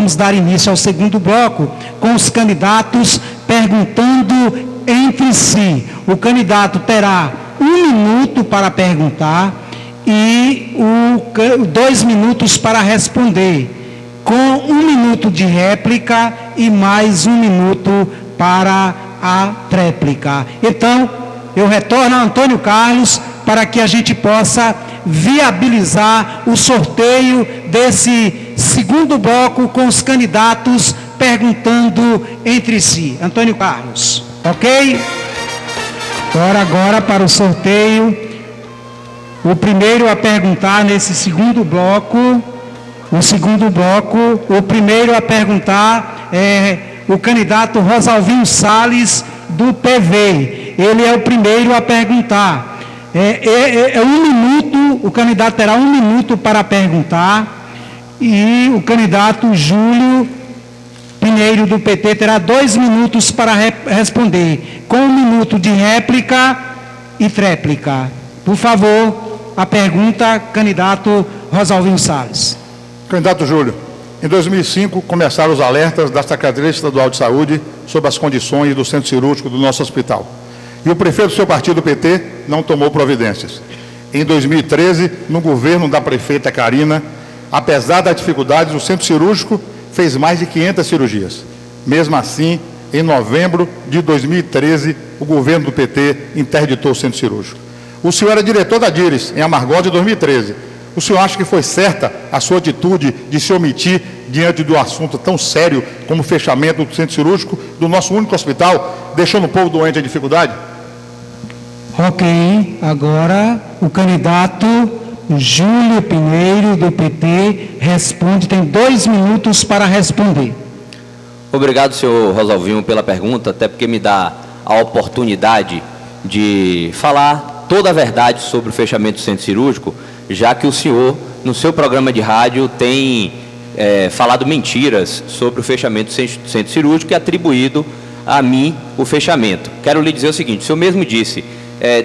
vamos dar início ao segundo bloco, com os candidatos perguntando entre si. O candidato terá 1 minuto para perguntar e 2 minutos para responder, com 1 minuto de réplica e mais 1 minuto para a tréplica. Então, eu retorno a Antônio Carlos para que a gente possa viabilizar o sorteio desse segundo bloco com os candidatos perguntando entre si. Antônio Carlos, ok? Agora para o sorteio. O primeiro a perguntar nesse segundo bloco, o primeiro a perguntar é o candidato Rosalvinho Salles, do PV. Ele é o primeiro a perguntar. 1 minuto, o candidato terá 1 minuto para perguntar, e o candidato Júlio Pinheiro, do PT, terá 2 minutos para responder, com 1 minuto de réplica e tréplica. Por favor, a pergunta, candidato Rosalvinho Salles. Candidato Júlio, em 2005 começaram os alertas da Secretaria Estadual de Saúde sobre as condições do centro cirúrgico do nosso hospital. E o prefeito do seu partido, PT, não tomou providências. Em 2013, no governo da prefeita Karina, apesar das dificuldades, o centro cirúrgico fez mais de 500 cirurgias. Mesmo assim, em novembro de 2013, o governo do PT interditou o centro cirúrgico. O senhor era diretor da DIRES, em Amargosa, em 2013. O senhor acha que foi certa a sua atitude de se omitir diante do assunto tão sério como o fechamento do centro cirúrgico do nosso único hospital, deixando o povo doente em dificuldade? Ok, agora o candidato Júlio Pinheiro, do PT, responde, tem 2 minutos para responder. Obrigado, senhor Rosalvinho, pela pergunta, até porque me dá a oportunidade de falar toda a verdade sobre o fechamento do centro cirúrgico, já que o senhor, no seu programa de rádio, tem falado mentiras sobre o fechamento do centro cirúrgico e atribuído a mim o fechamento. Quero lhe dizer o seguinte: o senhor mesmo disse,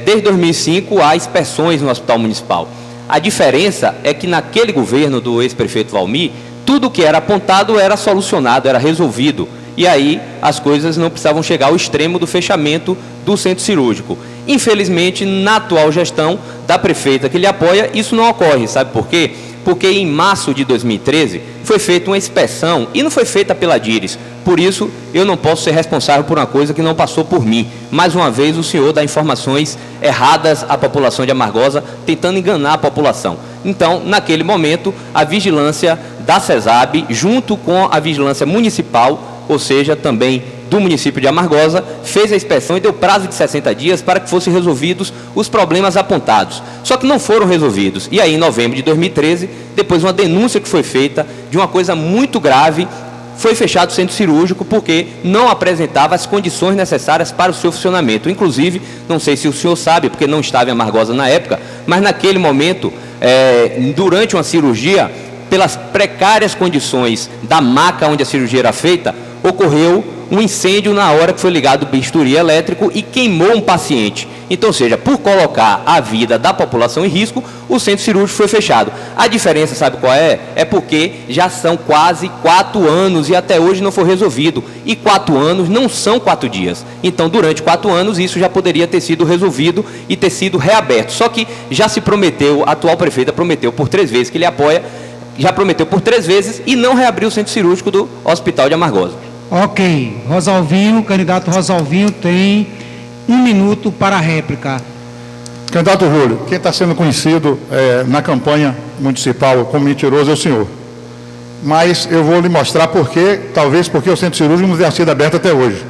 desde 2005 há inspeções no Hospital Municipal. A diferença é que naquele governo do ex-prefeito Valmir, tudo que era apontado era solucionado, era resolvido. E aí as coisas não precisavam chegar ao extremo do fechamento do centro cirúrgico. Infelizmente, na atual gestão da prefeita que lhe apoia, isso não ocorre. Sabe por quê? Porque em março de 2013 foi feita uma inspeção e não foi feita pela DIRES. Por isso, eu não posso ser responsável por uma coisa que não passou por mim. Mais uma vez, o senhor dá informações erradas à população de Amargosa, tentando enganar a população. Então, naquele momento, a vigilância da CESAB, junto com a vigilância municipal, ou seja, também do município de Amargosa, fez a inspeção e deu prazo de 60 dias para que fossem resolvidos os problemas apontados. Só que não foram resolvidos. E aí, em novembro de 2013, depois de uma denúncia que foi feita de uma coisa muito grave, foi fechado o centro cirúrgico porque não apresentava as condições necessárias para o seu funcionamento. Inclusive, não sei se o senhor sabe, porque não estava em Amargosa na época, mas naquele momento, durante uma cirurgia, pelas precárias condições da maca onde a cirurgia era feita, ocorreu um incêndio na hora que foi ligado o bisturi elétrico e queimou um paciente. Então, ou seja, por colocar a vida da população em risco, o centro cirúrgico foi fechado. A diferença, sabe qual é? É porque já são quase 4 anos e até hoje não foi resolvido. E 4 anos não são 4 dias. Então, durante 4 anos, isso já poderia ter sido resolvido e ter sido reaberto. Só que já se prometeu, a atual prefeita prometeu por 3 vezes que ele apoia, já prometeu por 3 vezes e não reabriu o centro cirúrgico do Hospital de Amargosa. Ok, Rosalvinho, candidato Rosalvinho tem 1 minuto para a réplica. Candidato Júlio, quem está sendo conhecido na campanha municipal como mentiroso é o senhor. Mas eu vou lhe mostrar por quê, talvez porque o centro cirúrgico não tenha sido aberto até hoje.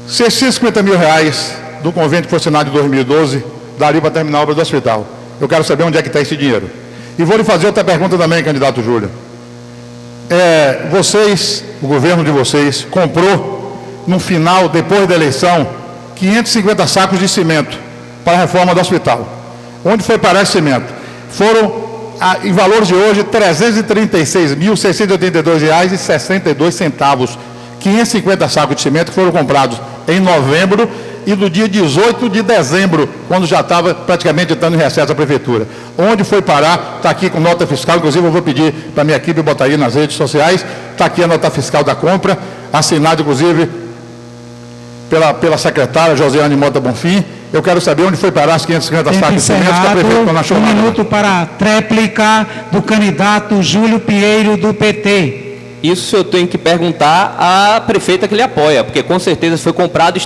650 mil reais do convênio que foi assinado em 2012 daria para terminar a obra do hospital. Eu quero saber onde é que está esse dinheiro. E vou lhe fazer outra pergunta também, candidato Júlio. Vocês, o governo de vocês, comprou, no final, depois da eleição, 550 sacos de cimento para a reforma do hospital. Onde foi parar esse cimento? Foram, em valores de hoje, R$ 336.682,62. 550 sacos de cimento que foram comprados em novembro e do dia 18 de dezembro, quando já estava praticamente entrando em recesso a Prefeitura. Onde foi parar? Está aqui com nota fiscal, inclusive eu vou pedir para a minha equipe botar aí nas redes sociais, está aqui a nota fiscal da compra, assinada inclusive pela secretária Josiane Mota Bonfim. Eu quero saber onde foi parar as 550 sacas de cimento que a Prefeitura não achou nada. 1 minuto para a tréplica do candidato Júlio Pinheiro, do PT. Isso eu tenho que perguntar à prefeita que ele apoia, porque com certeza foi comprado e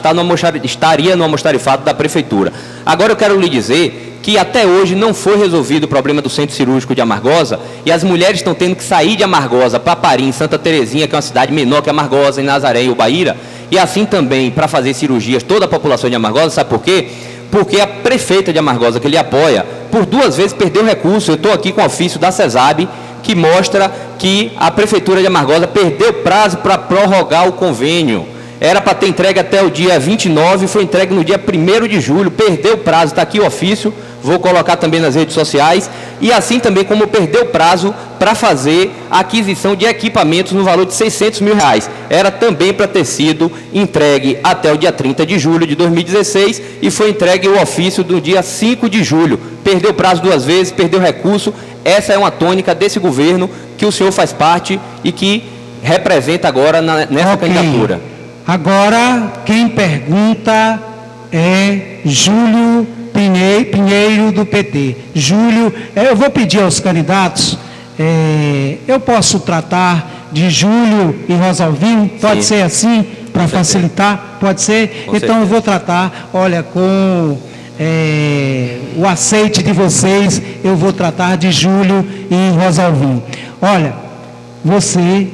estaria no almoxarifado da Prefeitura. Agora eu quero lhe dizer que até hoje não foi resolvido o problema do centro cirúrgico de Amargosa e as mulheres estão tendo que sair de Amargosa para Parim, Santa Terezinha, que é uma cidade menor que Amargosa, em Nazaré e Ubaíra, e assim também para fazer cirurgias toda a população de Amargosa. Sabe por quê? Porque a prefeita de Amargosa, que ele apoia, por 2 vezes perdeu recurso. Eu estou aqui com o ofício da CESAB, que mostra que a Prefeitura de Amargosa perdeu prazo para prorrogar o convênio. Era para ter entregue até o dia 29, foi entregue no dia 1º de julho, perdeu o prazo, está aqui o ofício, vou colocar também nas redes sociais, e assim também como perdeu o prazo para fazer a aquisição de equipamentos no valor de R$600 mil. Era também para ter sido entregue até o dia 30 de julho de 2016 e foi entregue o ofício do dia 5 de julho. Perdeu o prazo 2 vezes, perdeu recurso. Essa é uma tônica desse governo que o senhor faz parte e que representa agora nessa candidatura. Agora, quem pergunta é Júlio Pinheiro, do PT. Júlio, eu vou pedir aos candidatos, eu posso tratar de Júlio e Rosalvinho? Pode ser assim, para facilitar? Pode ser? Com então certeza. eu vou tratar, olha, com o aceite de vocês, eu vou tratar de Júlio e Rosalvinho. Olha, você,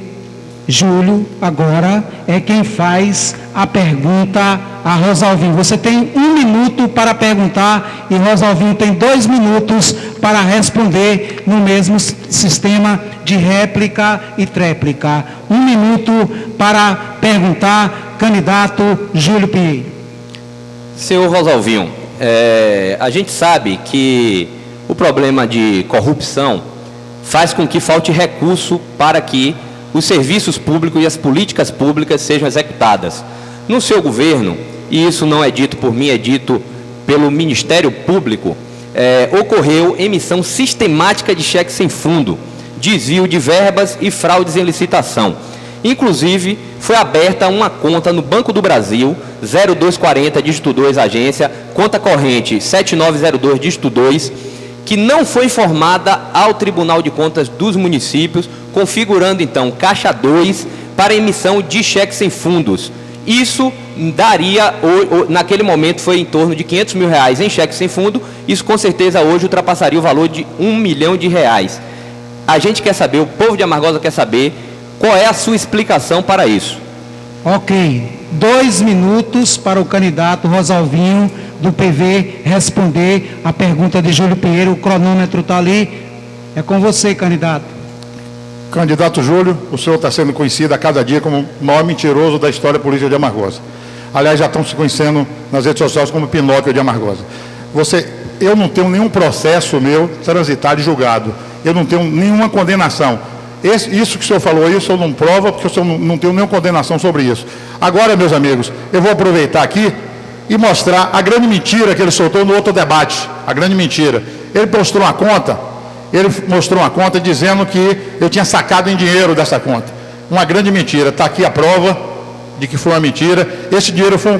Júlio, agora é quem faz a pergunta a Rosalvinho. Você tem 1 minuto para perguntar e Rosalvinho tem 2 minutos para responder no mesmo sistema de réplica e tréplica. 1 minuto para perguntar, candidato Júlio Pinheiro. Senhor Rosalvinho, a gente sabe que o problema de corrupção faz com que falte recurso para que os serviços públicos e as políticas públicas sejam executadas. No seu governo, e isso não é dito por mim, é dito pelo Ministério Público, ocorreu emissão sistemática de cheques sem fundo, desvio de verbas e fraudes em licitação. Inclusive, foi aberta uma conta no Banco do Brasil, 0240, dígito 2, agência, conta corrente 7902, dígito 2, que não foi informada ao Tribunal de Contas dos municípios, configurando então Caixa 2 para emissão de cheques sem fundos. Isso daria, naquele momento foi em torno de R$500 mil em cheques sem fundo, isso com certeza hoje ultrapassaria o valor de R$1 milhão. A gente quer saber, o povo de Amargosa quer saber, qual é a sua explicação para isso? Ok, 2 minutos para o candidato Rosalvinho, do PV, responder a pergunta de Júlio Pinheiro. O cronômetro está ali. É com você, candidato. Candidato Júlio, o senhor está sendo conhecido a cada dia como o maior mentiroso da história política de Amargosa. Aliás, já estão se conhecendo nas redes sociais como Pinóquio de Amargosa. Eu não tenho nenhum processo meu transitado e julgado. Eu não tenho nenhuma condenação. Isso que o senhor falou, isso eu não provo, porque eu não tenho nenhuma condenação sobre isso. Agora, meus amigos, eu vou aproveitar aqui e mostrar a grande mentira que ele soltou no outro debate. A grande mentira. Ele mostrou uma conta dizendo que eu tinha sacado em dinheiro dessa conta. Uma grande mentira. Está aqui a prova de que foi uma mentira. Esse dinheiro foi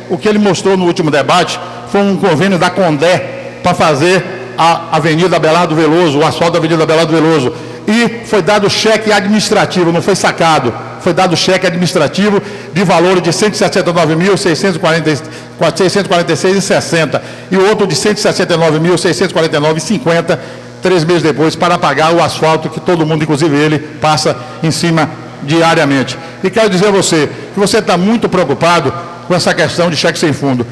o que ele mostrou no último debate, foi um convênio da Condé para fazer a Avenida Abelardo Veloso, o asfalto da Avenida Abelardo Veloso. E foi dado cheque administrativo, não foi sacado. Foi dado cheque administrativo de valor de R$ 169.646,60 e outro de R$ 169.649,50, 3 meses depois, para pagar o asfalto que todo mundo, inclusive ele, passa em cima diariamente. E quero dizer a você que você está muito preocupado com essa questão de cheque sem fundo.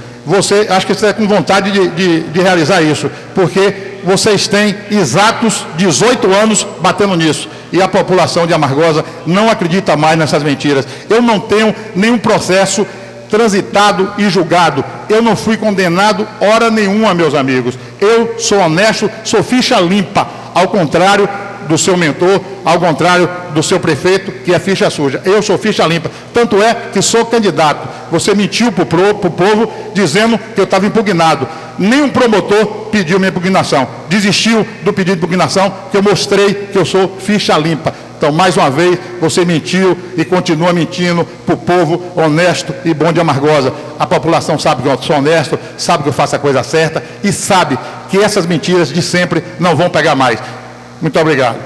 Acho que você está com vontade de realizar isso, porque vocês têm exatos 18 anos batendo nisso. E a população de Amargosa não acredita mais nessas mentiras. Eu não tenho nenhum processo transitado e julgado. Eu não fui condenado hora nenhuma, meus amigos. Eu sou honesto, sou ficha limpa, ao contrário do seu mentor, ao contrário do seu prefeito, que é ficha suja. Eu sou ficha limpa. Tanto é que sou candidato. Você mentiu para o povo dizendo que eu estava impugnado. Nenhum promotor pediu minha impugnação. Desistiu do pedido de impugnação, que eu mostrei que eu sou ficha limpa. Então, mais uma vez, você mentiu e continua mentindo para o povo honesto e bom de Amargosa. A população sabe que eu sou honesto, sabe que eu faço a coisa certa e sabe que essas mentiras de sempre não vão pegar mais. Muito obrigado.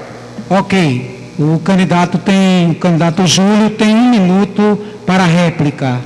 Ok. O candidato Júlio tem 1 minuto para a réplica.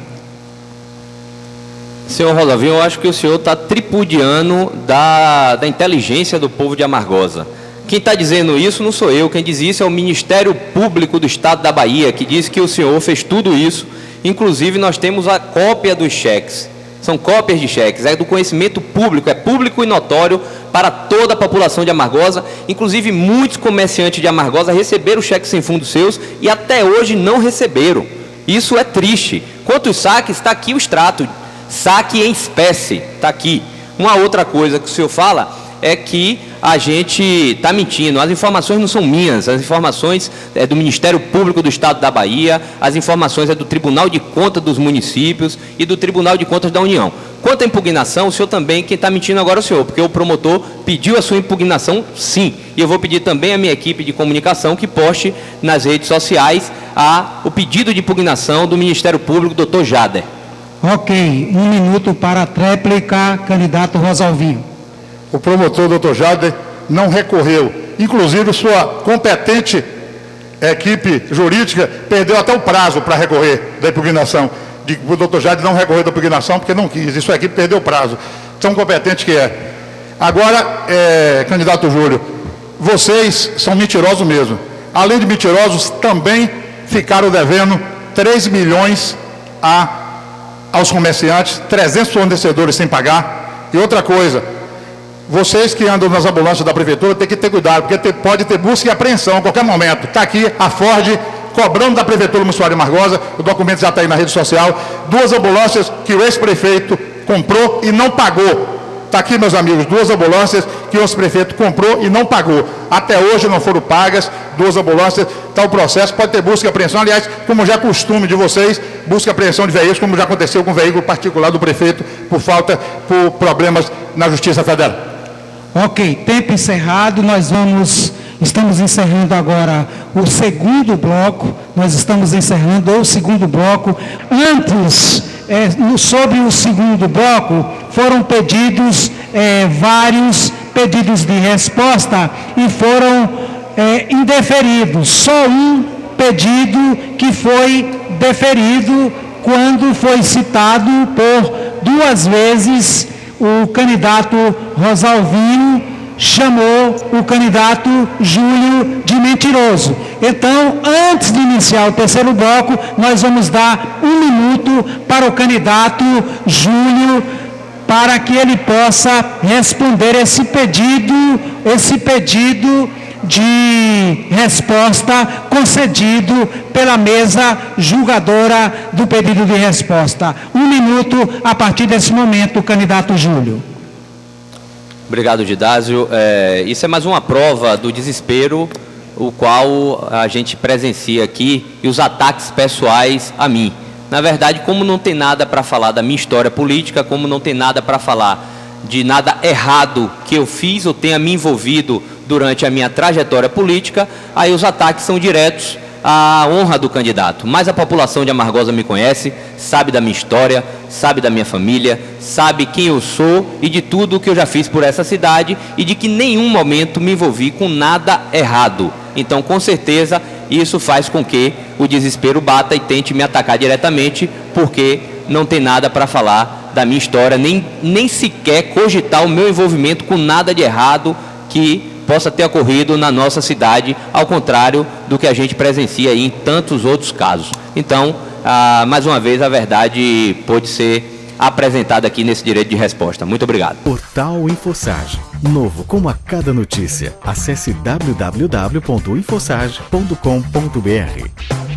Senhor Rosalvinho, eu acho que o senhor está tripudiando da inteligência do povo de Amargosa. Quem está dizendo isso não sou eu, quem diz isso é o Ministério Público do Estado da Bahia, que diz que o senhor fez tudo isso. Inclusive, nós temos a cópia dos cheques. São cópias de cheques, é do conhecimento público, é público e notório para toda a população de Amargosa. Inclusive, muitos comerciantes de Amargosa receberam cheques sem fundos seus e até hoje não receberam. Isso é triste. Quanto aos saques, está aqui o extrato. Saque em espécie, está aqui. Uma outra coisa que o senhor fala é que a gente está mentindo. As informações não são minhas, as informações é do Ministério Público do Estado da Bahia, as informações é do Tribunal de Contas dos municípios e do Tribunal de Contas da União. Quanto à impugnação, o senhor também, quem está mentindo agora é o senhor, porque o promotor pediu a sua impugnação, sim. E eu vou pedir também à minha equipe de comunicação que poste nas redes sociais o pedido de impugnação do Ministério Público, doutor Jader. Ok. 1 minuto para a tréplica, candidato Rosalvinho. O promotor, doutor Jader, não recorreu. Inclusive, sua competente equipe jurídica perdeu até o prazo para recorrer da impugnação. O doutor Jader não recorreu da impugnação porque não quis, e sua equipe perdeu o prazo. Tão competente que é. Agora, candidato Júlio, vocês são mentirosos mesmo. Além de mentirosos, também ficaram devendo 3 milhões aos comerciantes, 300 fornecedores sem pagar. E outra coisa, vocês que andam nas ambulâncias da prefeitura têm que ter cuidado, porque pode ter busca e apreensão a qualquer momento. Está aqui a Ford cobrando da prefeitura municipal de Amargosa, o documento já está aí na rede social, 2 ambulâncias que o ex-prefeito comprou e não pagou. Está aqui, meus amigos, 2 ambulâncias que o ex-prefeito comprou e não pagou. Até hoje não foram pagas 2 ambulâncias, está o processo, pode ter busca e apreensão, aliás, como já é costume de vocês, busca e apreensão de veículos, como já aconteceu com o veículo particular do prefeito, por problemas na Justiça Federal. Ok, tempo encerrado, estamos encerrando agora o segundo bloco, Antes, sobre o segundo bloco, foram pedidos vários pedidos de resposta e foram indeferidos. Só um pedido que foi deferido quando foi citado por 2 vezes o candidato Rosalvinho chamou o candidato Júlio de mentiroso. Então, antes de iniciar o terceiro bloco, nós vamos dar 1 minuto para o candidato Júlio, para que ele possa responder esse pedido de resposta concedido pela mesa julgadora do pedido de resposta. 1 minuto a partir desse momento, candidato Júlio. Obrigado, Didásio. Isso é mais uma prova do desespero, o qual a gente presencia aqui, e os ataques pessoais a mim. Na verdade, como não tem nada para falar da minha história política, como não tem nada para falar de nada errado que eu fiz ou tenha me envolvido durante a minha trajetória política, aí os ataques são diretos à honra do candidato. Mas a população de Amargosa me conhece, sabe da minha história, sabe da minha família, sabe quem eu sou e de tudo que eu já fiz por essa cidade e de que em nenhum momento me envolvi com nada errado. Então, com certeza, isso faz com que o desespero bata e tente me atacar diretamente, porque não tem nada para falar da minha história, nem sequer cogitar o meu envolvimento com nada de errado que possa ter ocorrido na nossa cidade, ao contrário do que a gente presencia aí em tantos outros casos. Então, mais uma vez, a verdade pode ser apresentada aqui nesse direito de resposta. Muito obrigado. Portal InfoSage. Novo como a cada notícia. Acesse www.infosage.com.br.